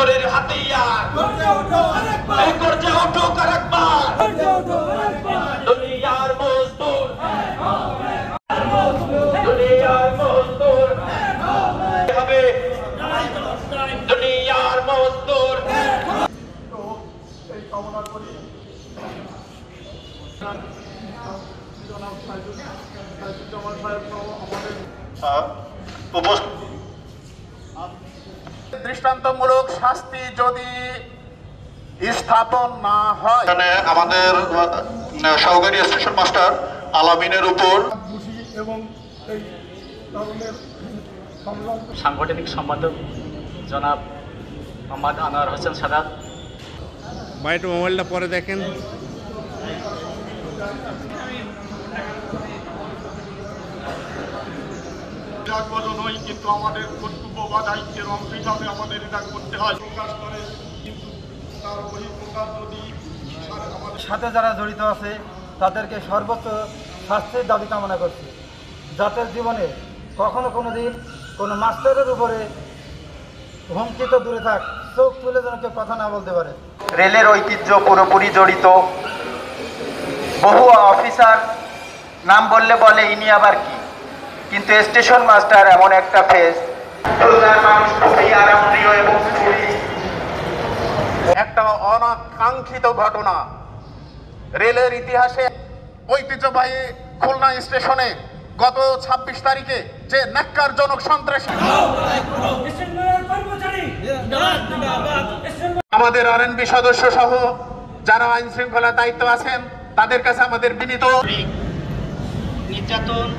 হাতিয়ার এই গর্জে উঠুক আরেকবার দুনিয়ার মজদুর দুনিয়ার মজদুর হবে দুনিয়ার মজদুর এই কামনা করি দৃষ্টান্তমূলক শাস্তি যদি স্থাপন না হয় আমাদের সহকারী স্টেশন মাস্টার আলামিনের উপর এবং সাংগঠনিক সম্পাদক জনাব মোহাম্মদ আনোয়ার হোসেন সাদাত। ভাই একটু মোবাইলটা পরে দেখেন। নয়, কিন্তু আমাদের কর্তব্য বা দায়িত্বের অংশ হিসাবে আমাদের এটা করতে হয়। প্রকাশ করে কিন্তু তার বহিঃপ্রকাশ যদি সাথে যারা জড়িত আছে তাদেরকে সর্বোচ্চ শাস্তির দাবি কামনা করছি, যাতে জীবনে কখনো কোনো দিন কোনো মাস্টারের উপরে হুমকি তো দূরে থাক, চোখ তুলে যেন কেউ কথা না বলতে পারে। রেলের ঐতিহ্য পুরোপুরি জড়িত বহু অফিসার নাম বললে বলে ইনি আবার কি, কিন্তু স্টেশন মাস্টার এমন একটা ফেস একটা অনাকাঙ্ক্ষিত ঘটনা রেলের ইতিহাসে ঐতিহ্যবাহী খুলনা স্টেশনে গত ২৬ তারিখে যে ন্যাক্কারজনক সন্ত্রাসী আমাদের আরএনবি সদস্য সহ যারা আইন শৃঙ্খলা দায়িত্ব আছেন তাদের কাছে আমাদের বিনীত নির্যাতন